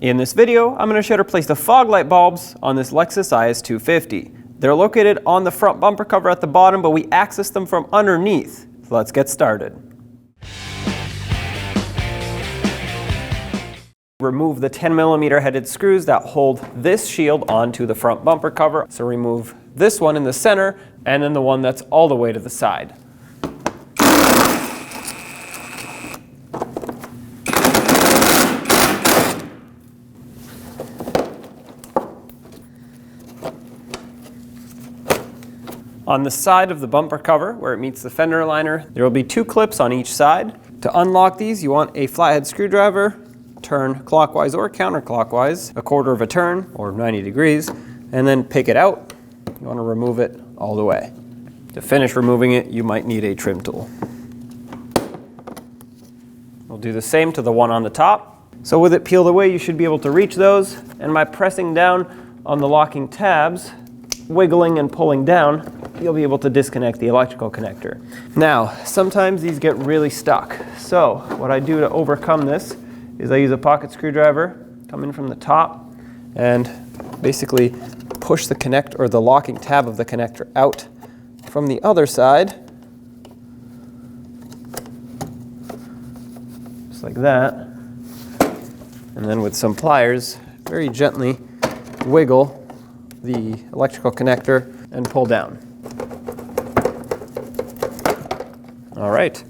In this video, I'm going to show you how to place the fog light bulbs on this Lexus IS250. They're located on the front bumper cover at the bottom, but we access them from underneath. So let's get started. Remove the 10mm headed screws that hold this shield onto the front bumper cover. So remove this one in the center and then the one that's all the way to the side. On the side of the bumper cover, where it meets the fender liner, there will be 2 clips on each side. To unlock these, you want a flathead screwdriver, turn clockwise or counterclockwise, a quarter of a turn, or 90 degrees, and then pick it out. You want to remove it all the way. To finish removing it, you might need a trim tool. We'll do the same to the one on the top. So with it peeled away, you should be able to reach those, and by pressing down on the locking tabs, wiggling and pulling down, you'll be able to disconnect the electrical connector. Now, sometimes these get really stuck. So what I do to overcome this is I use a pocket screwdriver, come in from the top, and basically push the locking tab of the connector out from the other side, just like that. And then with some pliers, very gently wiggle the electrical connector and pull down. All right,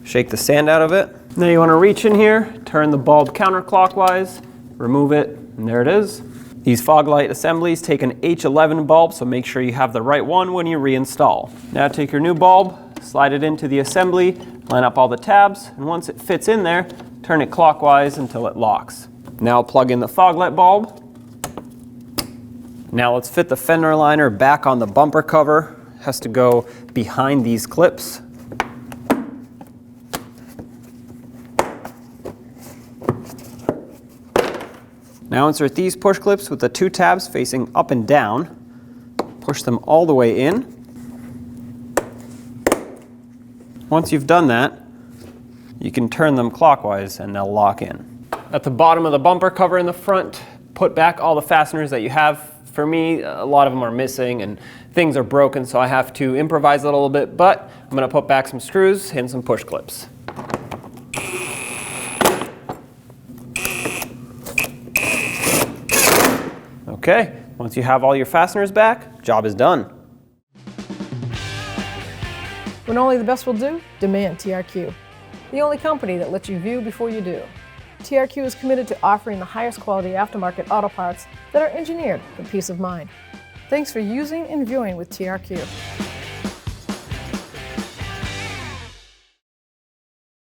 shake the sand out of it. Now you want to reach in here, turn the bulb counterclockwise, remove it, and there it is. These fog light assemblies take an H11 bulb, so make sure you have the right one when you reinstall. Now take your new bulb, slide it into the assembly, line up all the tabs, and once it fits in there, turn it clockwise until it locks. Now plug in the fog light bulb. Now let's fit the fender liner back on the bumper cover. It has to go behind these clips. Now insert these push clips with the 2 tabs facing up and down. Push them all the way in. Once you've done that, you can turn them clockwise and they'll lock in. At the bottom of the bumper cover in the front, put back all the fasteners that you have. For me, a lot of them are missing and things are broken, so I have to improvise a little bit, but I'm going to put back some screws and some push clips. Okay, once you have all your fasteners back, job is done. When only the best will do, demand TRQ. The only company that lets you view before you do. TRQ is committed to offering the highest quality aftermarket auto parts that are engineered for peace of mind. Thanks for using and viewing with TRQ.